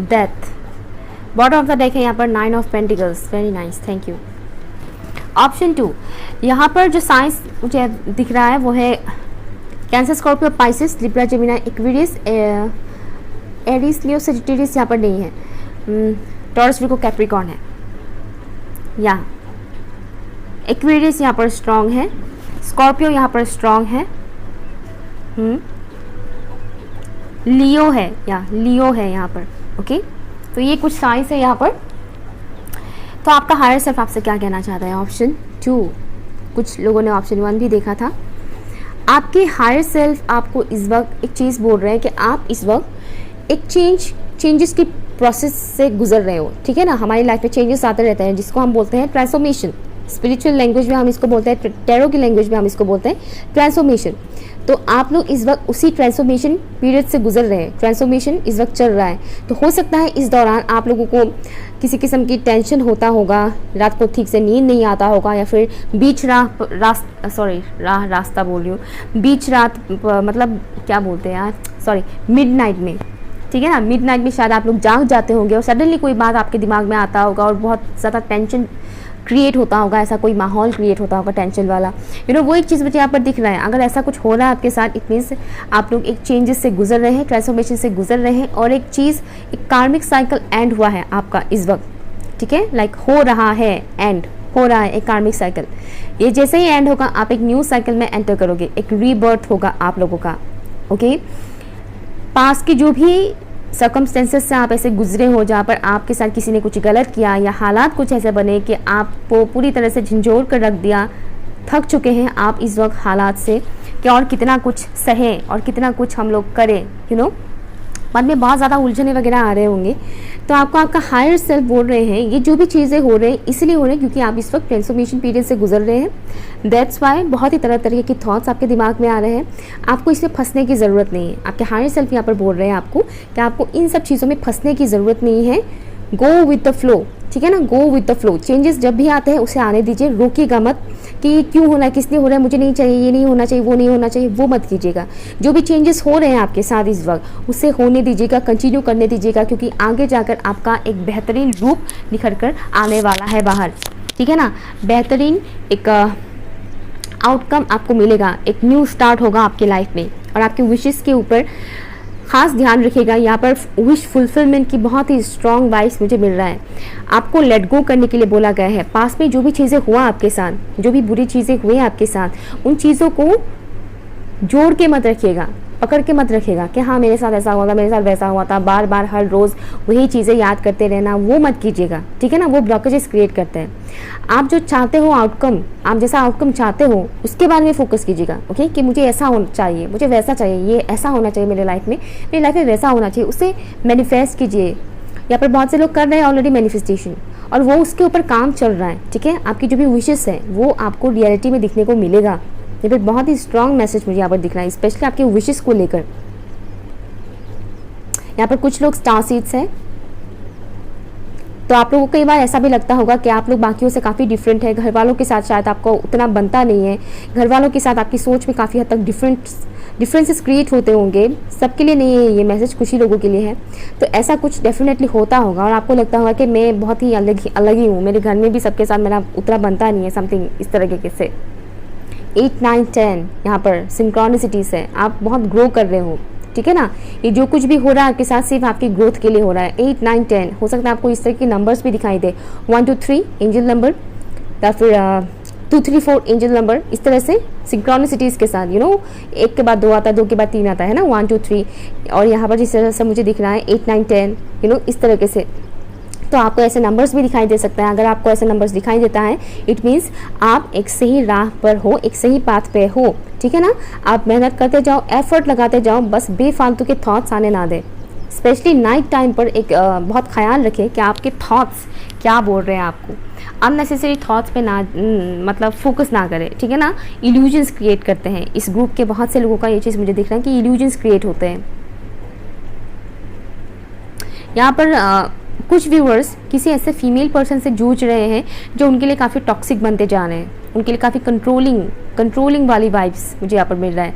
Death, bottom of the deck है यहाँ पर 9 of pentacles, very nice, thank you. Option 2, यहाँ पर जो साइंस मुझे दिख रहा है वो है Cancer, Scorpio, Pisces, Libra, Gemini, Aquarius, Aries, Leo, Sagittarius यहाँ पर नहीं है। टॉरस, विर्गो, कैप्रिकॉर्न है। या एक्वेरियस यहाँ पर स्ट्रॉन्ग है, स्कॉर्पियो यहाँ पर स्ट्रॉन्ग है, लियो है, या लियो है यहाँ पर। ओके, तो ये कुछ साइंस है यहाँ पर। तो आपका हायर सेल्फ आपसे क्या कहना चाहता है? ऑप्शन 2, कुछ लोगों ने ऑप्शन 1 भी देखा था। आपके हायर सेल्फ आपको इस वक्त एक चीज़ बोल रहे हैं कि आप इस वक्त एक चेंजेस की प्रोसेस से गुजर रहे हो। ठीक है ना, हमारी लाइफ में चेंजेस आते रहते हैं जिसको हम बोलते हैं ट्रांसफॉर्मेशन। स्पिरिचुअल लैंग्वेज में हम इसको बोलते हैं, टैरो की लैंग्वेज में हम इसको बोलते हैं ट्रांसफॉर्मेशन। तो आप लोग इस वक्त उसी ट्रांसफॉर्मेशन पीरियड से गुजर रहे हैं, ट्रांसफॉर्मेशन इस वक्त चल रहा है। तो हो सकता है इस दौरान आप लोगों को किसी किस्म की टेंशन होता होगा, रात को ठीक से नींद नहीं आता होगा, या फिर बीच रास्ता बोल रही हूँ, बीच रात मतलब क्या बोलते हैं यार, सॉरी, मिडनाइट में। ठीक है ना, मिडनाइट में शायद आप लोग जाग जाते होंगे और सडनली कोई बात आपके दिमाग में आता होगा और बहुत ज़्यादा टेंशन क्रिएट होता होगा, ऐसा कोई माहौल क्रिएट होता होगा टेंशन वाला। वो एक चीज़ मुझे यहाँ पर दिख रहा है। अगर ऐसा कुछ हो रहा है आपके साथ, इट मीन्स आप लोग एक चेंजेस से गुजर रहे हैं, ट्रांसफॉर्मेशन से गुजर रहे हैं, और एक चीज़, एक कार्मिक साइकिल एंड हुआ है आपका इस वक्त। ठीक है, लाइक हो रहा है, एंड हो रहा है एक कार्मिक साइकिल। ये जैसे ही एंड होगा आप एक न्यू साइकिल में एंटर करोगे, एक रीबर्थ होगा आप लोगों का। ओके, पास की जो भी सर्कमस्टेंसेस से आप ऐसे गुजरे हो जहाँ पर आपके साथ किसी ने कुछ गलत किया, या हालात कुछ ऐसे बने कि आपको पूरी तरह से झंझोड़ कर रख दिया, थक चुके हैं आप इस वक्त हालात से कि और कितना कुछ सहें और कितना कुछ हम लोग करें, मन में बहुत ज़्यादा उलझने वगैरह आ रहे होंगे। तो आपको आपका हायर सेल्फ बोल रहे हैं ये जो भी चीज़ें हो रहे हैं इसलिए हो रहे हैं क्योंकि आप इस वक्त ट्रांसफॉर्मेशन पीरियड से गुजर रहे हैं। दैट्स वाई बहुत ही तरह तरह के थॉट्स आपके दिमाग में आ रहे हैं। आपको इसमें फंसने की ज़रूरत नहीं है। आपके हायर सेल्फ यहाँ पर बोल रहे हैं आपको कि आपको इन सब चीज़ों में फंसने की ज़रूरत नहीं है। गो विद द फ्लो, ठीक है ना, go with the flow. Changes जब भी आते हैं उसे आने दीजिए, रोकिएगा मत कि ये क्यों हो रहा है, किस लिए हो रहा है, मुझे नहीं चाहिए, ये नहीं होना चाहिए, वो नहीं होना चाहिए, वो मत कीजिएगा। जो भी चेंजेस हो रहे हैं आपके साथ इस वक्त उसे होने दीजिएगा, कंटिन्यू करने दीजिएगा, क्योंकि आगे जाकर आपका एक बेहतरीन रूप निखर कर आने वाला है बाहर। ठीक है ना, बेहतरीन एक आउटकम आपको मिलेगा, एक न्यू स्टार्ट होगा आपकी लाइफ में। और आपके विशेस के ऊपर खास ध्यान रखिएगा। यहाँ पर विश फुलफिलमेंट की बहुत ही स्ट्रॉन्ग वाइस मुझे मिल रहा है। आपको लेट गो करने के लिए बोला गया है। पास में जो भी चीज़ें हुआ आपके साथ, जो भी बुरी चीज़ें हुई आपके साथ, उन चीज़ों को जोड़ के मत रखिएगा, पकड़ के मत रखिएगा कि हाँ मेरे साथ ऐसा हुआ था, मेरे साथ वैसा हुआ था, बार बार हर रोज़ वही चीज़ें याद करते रहना, वो मत कीजिएगा। ठीक है ना, वो ब्लॉकेजेस क्रिएट करते हैं। आप जो चाहते हो आउटकम, आप जैसा आउटकम चाहते हो उसके बारे में फोकस कीजिएगा। ओके, कि मुझे ऐसा होना चाहिए, मुझे वैसा चाहिए, ये ऐसा होना चाहिए मेरे लाइफ में, मेरी लाइफ में वैसा होना चाहिए, उसे मैनिफेस्ट कीजिए। यहाँ पर बहुत से लोग कर रहे हैं ऑलरेडी मैनिफेस्टेशन, और वो उसके ऊपर काम चल रहा है। ठीक है, आपकी जो भी विशेस है वो आपको रियलिटी में दिखने को मिलेगा। ये भी बहुत ही स्ट्रॉन्ग मैसेज मुझे यहाँ पर दिख रहा है, स्पेशली आपके विशेस को लेकर। यहाँ पर कुछ लोग स्टार सीड्स हैं, तो आप लोगों को कई बार ऐसा भी लगता होगा कि आप लोग बाकियों से काफ़ी डिफरेंट है, घर वालों के साथ शायद आपको उतना बनता नहीं है, घर वालों के साथ आपकी सोच में काफ़ी हद तक डिफरेंसेस क्रिएट होते होंगे। सबके लिए नहीं है ये मैसेज, कुछ ही लोगों के लिए है। तो ऐसा कुछ डेफिनेटली होता होगा और आपको लगता होगा कि मैं बहुत ही अलग ही हूँ, मेरे घर में भी सबके साथ मेरा उतना बनता नहीं है, समथिंग इस तरीके से। 8, 9, 10 यहाँ पर सिंक्रोनिसिटीज़ है, आप बहुत ग्रो कर रहे हो, ठीक है ना। ये जो कुछ भी हो रहा है आपके साथ सिर्फ आपकी ग्रोथ के लिए हो रहा है। 8, 9, 10 हो सकता है आपको इस तरह के नंबर्स भी दिखाई दे, 1, 2, 3 एंजल नंबर, या फिर 2, 3, 4 एंजल नंबर, इस तरह से सिंक्रोनिसिटीज़ के साथ, यू नो, 1 के बाद 2 आता है, 2 के बाद 3 आता है ना, 1, 2, 3। और यहाँ पर जिस तरह से मुझे दिख रहा है 8, 9, 10, यू नो, इस तरीके से। तो आपको ऐसे नंबर्स भी दिखाई दे सकते हैं। अगर आपको ऐसे नंबर्स दिखाई देता है, इट मीन्स आप एक सही राह पर हो, एक सही पाथ पे हो, ठीक है ना। आप मेहनत करते जाओ, एफर्ट लगाते जाओ, बस बेफालतू के थॉट्स आने ना दें। स्पेशली नाइट टाइम पर एक बहुत ख्याल रखें कि आपके थॉट्स क्या बोल रहे हैं आपको। अननेसेसरी थॉट्स पे ना मतलब फोकस ना करें, ठीक है ना। इल्यूजन्स क्रिएट करते हैं, इस ग्रुप के बहुत से लोगों का ये चीज़ मुझे दिख रहा है कि इल्यूजन्स क्रिएट होते हैं। यहाँ पर कुछ व्यूअर्स किसी ऐसे फीमेल पर्सन से जूझ रहे हैं जो उनके लिए काफ़ी टॉक्सिक बनते जा रहे हैं, उनके लिए काफ़ी कंट्रोलिंग वाली वाइब्स मुझे यहाँ पर मिल रहा है।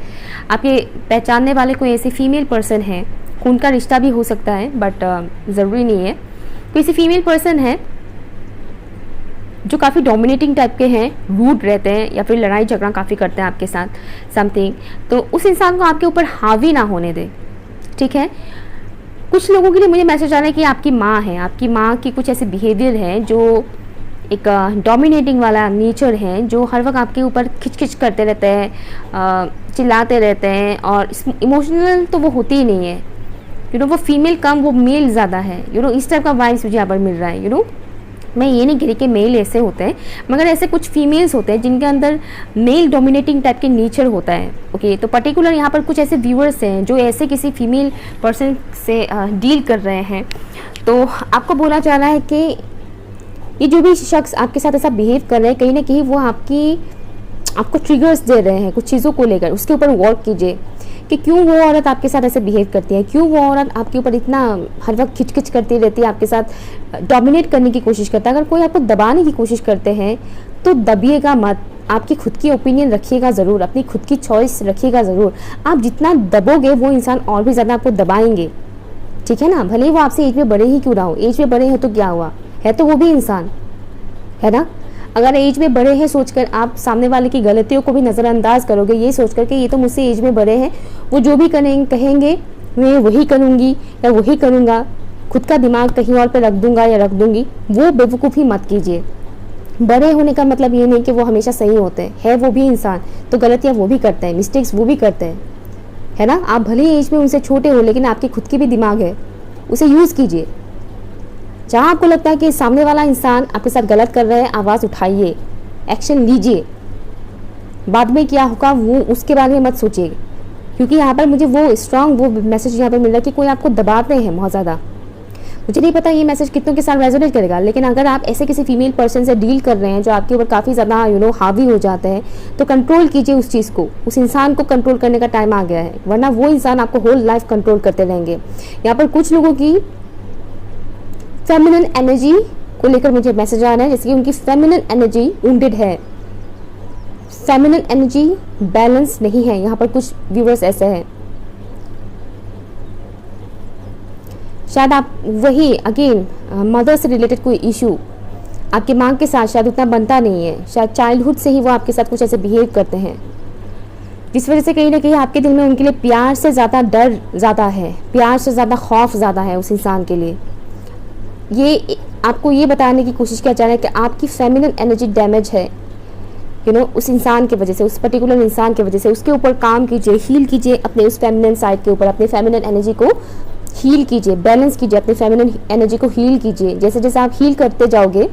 आप ये पहचानने वाले कोई ऐसे फीमेल पर्सन है, खून का रिश्ता भी हो सकता है बट ज़रूरी नहीं है। कोई ऐसी फीमेल पर्सन है जो काफ़ी डोमिनेटिंग टाइप के हैं, रूड रहते हैं या फिर लड़ाई झगड़ा काफ़ी करते हैं आपके साथ समथिंग, तो उस इंसान को आपके ऊपर हावी ना होने दें, ठीक है। कुछ लोगों के लिए मुझे मैसेज आ रहा है कि आपकी माँ है, आपकी माँ की कुछ ऐसे बिहेवियर है जो एक डोमिनेटिंग वाला नेचर है, जो हर वक्त आपके ऊपर खिचखिच करते रहते हैं, चिल्लाते रहते हैं, और इमोशनल तो वो होती ही नहीं है, यू नो। वो फीमेल कम, वो मेल ज़्यादा है, यू नो। इस टाइप का वाइब्स मुझे यहाँ पर मिल रहा है, यू नो। मैं ये नहीं कह रही कि मेल ऐसे होते हैं, मगर ऐसे कुछ फीमेल्स होते हैं जिनके अंदर मेल डोमिनेटिंग टाइप के नेचर होता है, ओके। तो पर्टिकुलर यहाँ पर कुछ ऐसे व्यूअर्स हैं जो ऐसे किसी फीमेल पर्सन से डील कर रहे हैं। तो आपको बोला जा रहा है कि ये जो भी शख्स आपके साथ ऐसा बिहेव कर रहे हैं, कहीं ना कहीं वो आपको ट्रिगर्स दे रहे हैं कुछ चीज़ों को लेकर। उसके ऊपर वर्क कीजिए कि क्यों वो औरत आपके साथ ऐसे बिहेव करती है, क्यों वो औरत आपके ऊपर इतना हर वक्त खिचखिच करती रहती है, आपके साथ डोमिनेट करने की कोशिश करता है। अगर कोई आपको दबाने की कोशिश करते हैं तो दबिएगा मत, आपकी खुद की ओपिनियन रखिएगा ज़रूर, अपनी खुद की चॉइस रखिएगा ज़रूर। आप जितना दबोगे वो इंसान और भी ज़्यादा आपको दबाएंगे, ठीक है ना। भले ही वो आपसे एज में बड़े ही क्यों ना हो, एज में बड़े हो तो क्या हुआ, है तो वो भी इंसान है ना। अगर एज में बड़े हैं सोचकर आप सामने वाले की गलतियों को भी नज़रअंदाज करोगे, ये सोचकर कि ये तो मुझसे एज में बड़े हैं, वो जो भी कहेंगे मैं वही करूँगी या वही करूँगा, खुद का दिमाग कहीं और पे रख दूँगा या रख दूँगी, वो बेवकूफ़ी मत कीजिए। बड़े होने का मतलब ये नहीं कि वो हमेशा सही होते हैं, है वो भी इंसान, तो गलतियाँ वो भी करते हैं, मिस्टेक्स वो भी करते हैं, है ना। आप भले ही एज में उनसे छोटे हो, लेकिन आपकी खुद की भी दिमाग है, उसे यूज़ कीजिए। जहाँ आपको लगता है कि सामने वाला इंसान आपके साथ गलत कर रहा है, आवाज़ उठाइए, एक्शन लीजिए। बाद में क्या होगा वो उसके बारे में मत सोचिए, क्योंकि यहाँ पर मुझे वो स्ट्रांग वो मैसेज यहाँ पर मिल रहा है कि कोई आपको दबाते हैं बहुत ज़्यादा। मुझे नहीं पता ये मैसेज कितनों के साथ रेजोनेट करेगा, लेकिन अगर आप ऐसे किसी फीमेल पर्सन से डील कर रहे हैं जो आपके ऊपर काफ़ी ज़्यादा यू नो हावी हो जाते हैं, तो कंट्रोल कीजिए उस चीज़ को। उस इंसान को कंट्रोल करने का टाइम आ गया है, वरना वो इंसान आपको होल लाइफ कंट्रोल करते रहेंगे। यहाँ पर कुछ लोगों की फेमिनिन एनर्जी को लेकर मुझे मैसेज आ रहा है, जैसे कि उनकी फेमिनिन एनर्जी वुंडेड है, फेमिनिन एनर्जी बैलेंस नहीं है। यहाँ पर कुछ व्यूअर्स ऐसे हैं, शायद आप वही अगेन मदर से रिलेटेड कोई इशू आपकी माँ के साथ शायद उतना बनता नहीं है, शायद चाइल्डहुड से ही वो आपके साथ कुछ ऐसे बिहेव करते हैं, जिस वजह से कहीं ना कहीं आपके दिल में उनके लिए प्यार से ज़्यादा डर ज़्यादा है, प्यार से ज़्यादा खौफ ज़्यादा है उस इंसान के लिए। ये आपको ये बताने की कोशिश किया जा रहा है कि आपकी फेमिनिन एनर्जी डैमेज है, यू नो, उस इंसान की वजह से, उस पर्टिकुलर इंसान की वजह से। उसके ऊपर काम कीजिए, हील कीजिए अपने उस फेमिनिन साइड के ऊपर, अपने फेमिनिन एनर्जी को हील कीजिए, बैलेंस कीजिए, अपने फेमिनिन एनर्जी को हील कीजिए। जैसे जैसे आप हील करते जाओगे,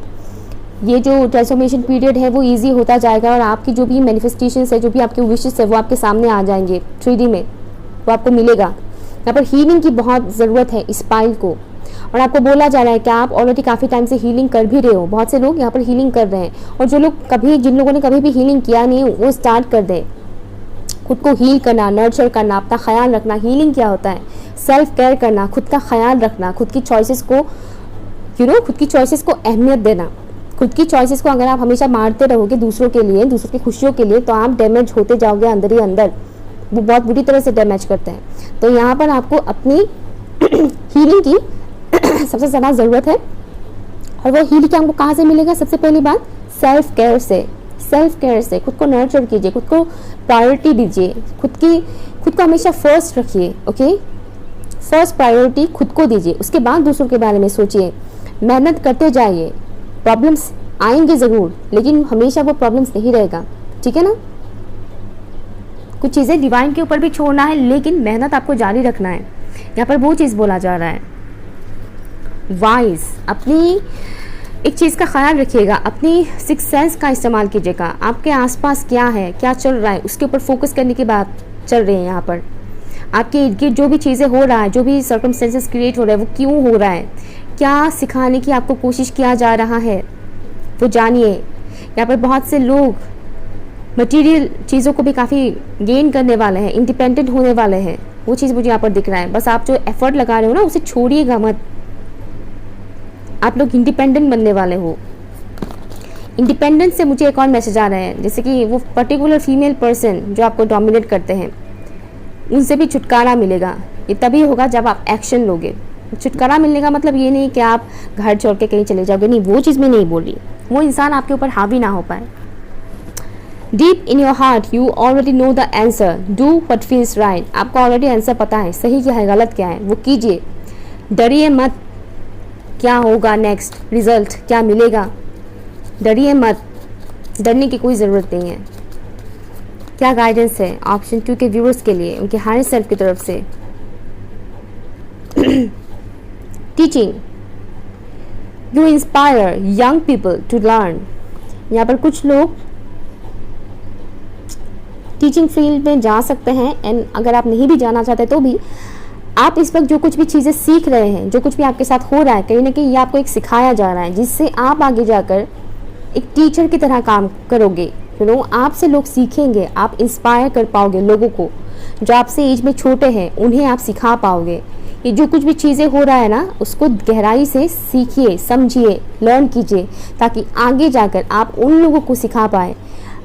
ये जो ट्रांसफॉर्मेशन पीरियड है वो इजी होता जाएगा, और आपकी जो भी मैनिफेस्टेशंस है, जो भी आपके विशेस है, वो आपके सामने आ जाएंगे 3D में, वो आपको मिलेगा। यहाँ पर हीलिंग की बहुत ज़रूरत है इस पाइल को, और आपको बोला जा रहा है कि आप ऑलरेडी काफ़ी टाइम से हीलिंग कर भी रहे हो। बहुत से लोग यहाँ पर हीलिंग कर रहे हैं, और जिन लोगों ने कभी भी हीलिंग किया नहीं वो स्टार्ट कर दें। खुद को हील करना, नर्चर करना, अपना ख्याल रखना। हीलिंग क्या होता है? सेल्फ केयर करना, खुद का ख्याल रखना, खुद की चॉइसेस को खुद की चॉइसेस को अहमियत देना। खुद की चॉइसेस को अगर आप हमेशा मारते रहोगे दूसरों के लिए, दूसरों की खुशियों के लिए, तो आप डैमेज होते जाओगे अंदर ही अंदर। वो बहुत बुरी तरह से डैमेज करते हैं। तो यहाँ पर आपको अपनी हीलिंग की सबसे ज़्यादा ज़रूरत है। और वो हीलिंग आपको कहाँ से मिलेगा? सबसे पहली बात सेल्फ केयर से। सेल्फ केयर से खुद को नर्चर कीजिए, खुद को प्रायोरिटी दीजिए, खुद को हमेशा फर्स्ट रखिए। ओके, फर्स्ट प्रायोरिटी खुद को दीजिए, उसके बाद दूसरों के बारे में सोचिए। मेहनत करते जाइए, प्रॉब्लम्स आएंगे ज़रूर, लेकिन हमेशा वो प्रॉब्लम्स नहीं रहेगा, ठीक है ना। कुछ चीज़ें डिवाइन के ऊपर भी छोड़ना है, लेकिन मेहनत आपको जारी रखना है। यहाँ पर वो चीज़ बोला जा रहा है। वाइज, अपनी एक चीज़ का ख्याल रखिएगा, अपनी सिक्स सेंस का इस्तेमाल कीजिएगा। आपके आसपास क्या है, क्या चल रहा है, उसके ऊपर फोकस करने की बात चल रही है यहाँ पर। आपके इर्द गिर्द जो भी चीज़ें हो रहा है, जो भी सर्कमस्टेंसेस क्रिएट हो रहा है, वो क्यों हो रहा है, क्या सिखाने की आपको कोशिश किया जा रहा है, वो जानिए। यहाँ पर बहुत से लोग मटेरियल चीज़ों को भी काफ़ी गेन करने वाले हैं, इंडिपेंडेंट होने वाले हैं, वो चीज़ मुझे यहाँ पर दिख रहा है। बस आप जो एफर्ट लगा रहे हो ना, उसे छोड़िएगा मत। आप लोग इंडिपेंडेंट बनने वाले हो। इंडिपेंडेंस से मुझे एक और मैसेज आ रहा है, जैसे कि वो पर्टिकुलर फीमेल पर्सन जो आपको डोमिनेट करते हैं, उनसे भी छुटकारा मिलेगा। ये तभी होगा जब आप एक्शन लोगे। छुटकारा मिलने का मतलब ये नहीं कि आप घर छोड़ के कहीं चले जाओगे, नहीं, वो चीज़ मैं नहीं बोल रही। वो इंसान आपके ऊपर हावी ना हो पाए। Deep in your heart you already know the answer, do what feels right. आपको ऑलरेडी आंसर पता है, सही क्या है, गलत क्या है, वो कीजिए। डरिए मत, क्या होगा नेक्स्ट, रिजल्ट क्या मिलेगा, डरिए मत। डरने की कोई ज़रूरत नहीं है। क्या गाइडेंस है ऑप्शन 2 के व्यूअर्स के लिए, उनके हायर सेल्फ की तरफ से? Teaching, you inspire young people to learn. यहाँ पर कुछ लोग टीचिंग फील्ड में जा सकते हैं, एंड अगर आप नहीं भी जाना चाहते तो भी आप इस वक्त जो कुछ भी चीज़ें सीख रहे हैं, जो कुछ भी आपके साथ हो रहा है, कहीं ना कहीं ये आपको एक सिखाया जा रहा है, जिससे आप आगे जाकर एक टीचर की तरह काम करोगे। आपसे लोग सीखेंगे, आप इंस्पायर कर पाओगे लोगों को। जो आपसे एज में छोटे हैं उन्हें आप सिखा पाओगे। ये जो कुछ भी चीज़ें हो रहा है ना, उसको गहराई से सीखिए, समझिए, लर्न कीजिए, ताकि आगे जाकर आप उन लोगों को सिखा पाए।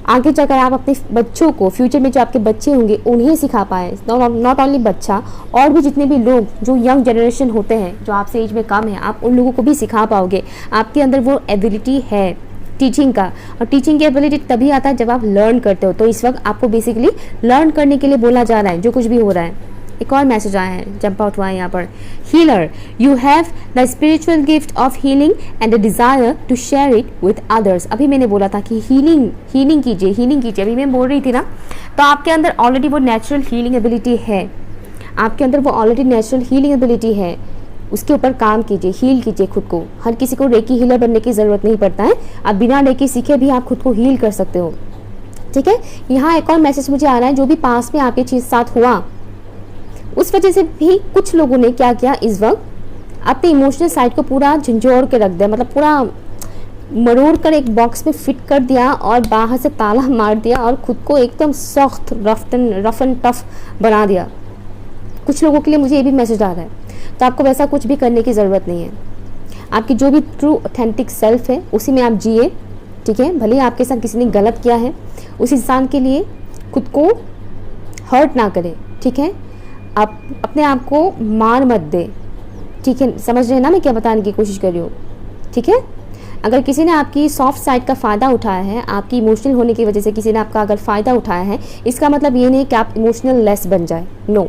आगे जाकर आप अपने बच्चों को, फ्यूचर में जो आपके बच्चे होंगे उन्हें सिखा पाए। नॉट ओनली बच्चा, और भी जितने भी लोग जो यंग जनरेशन होते हैं, जो आपसे एज में कम है, आप उन लोगों को भी सिखा पाओगे। आपके अंदर वो एबिलिटी है टीचिंग का, और टीचिंग की एबिलिटी तभी आता है जब आप लर्न करते हो। तो इस वक्त आपको बेसिकली लर्न करने के लिए बोला जा रहा है जो कुछ भी हो रहा है। एक और मैसेज आया है, जंप आउट हुआ है यहाँ पर। Healer, you have the spiritual gift of healing and the desire to share it with others. अभी मैंने बोला था कि हीलिंग कीजिए। अभी मैं बोल रही थी ना, तो आपके अंदर ऑलरेडी वो नेचुरल हीलिंग एबिलिटी है। आपके अंदर वो ऑलरेडी नेचुरल हीलिंग एबिलिटी है, उसके ऊपर काम कीजिए, हील कीजिए खुद को। हर किसी को रेकी हीलर बनने की ज़रूरत नहीं पड़ता है। आप बिना रेकी सीखे भी आप खुद को हील कर सकते हो, ठीक है। यहाँ एक और मैसेज मुझे आ रहा है, जो भी पास में आपके चीज़ साथ हुआ, उस वजह से भी कुछ लोगों ने क्या किया, इस वक्त अपने इमोशनल साइड को पूरा झंझोड़ के रख दिया, मतलब पूरा मरोड़ कर एक बॉक्स में फिट कर दिया और बाहर से ताला मार दिया और खुद को एकदम सख्त रफ एंड टफ बना दिया। कुछ लोगों के लिए मुझे ये भी मैसेज आ रहा है। तो आपको वैसा कुछ भी करने की ज़रूरत नहीं है। आपकी जो भी ट्रू ऑथेंटिक सेल्फ है उसी में आप जिए, ठीक है। भले ही आपके साथ किसी ने गलत किया है, उस इंसान के लिए खुद को हर्ट ना करें, ठीक है। आप अपने आप को मार मत दे, ठीक है। समझ रहे हैं ना मैं क्या बताने की कोशिश कर रही हूँ, ठीक है। अगर किसी ने आपकी सॉफ्ट साइड का फ़ायदा उठाया है, आपकी इमोशनल होने की वजह से किसी ने आपका अगर फ़ायदा उठाया है, इसका मतलब ये नहीं कि आप इमोशनल लेस बन जाए। नो,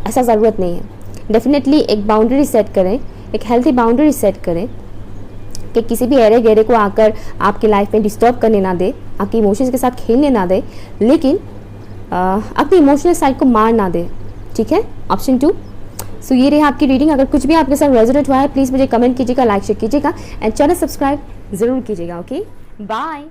ऐसा ज़रूरत नहीं है। डेफिनेटली एक बाउंड्री सेट करें, एक हेल्थी बाउंड्री सेट करें कि किसी भी एरे गहरे को आकर आपकी लाइफ में डिस्टर्ब करने ना दे, आपकी इमोशंस के साथ खेलने ना दे, लेकिन अपनी इमोशनल साइड को मार ना दे, ठीक है। ऑप्शन 2। सो ये रही आपकी रीडिंग। अगर कुछ भी आपके साथ रेजोनेट हुआ है, प्लीज़ मुझे कमेंट कीजिएगा, लाइक शेयर कीजिएगा एंड चैनल सब्सक्राइब ज़रूर कीजिएगा। Okay, bye.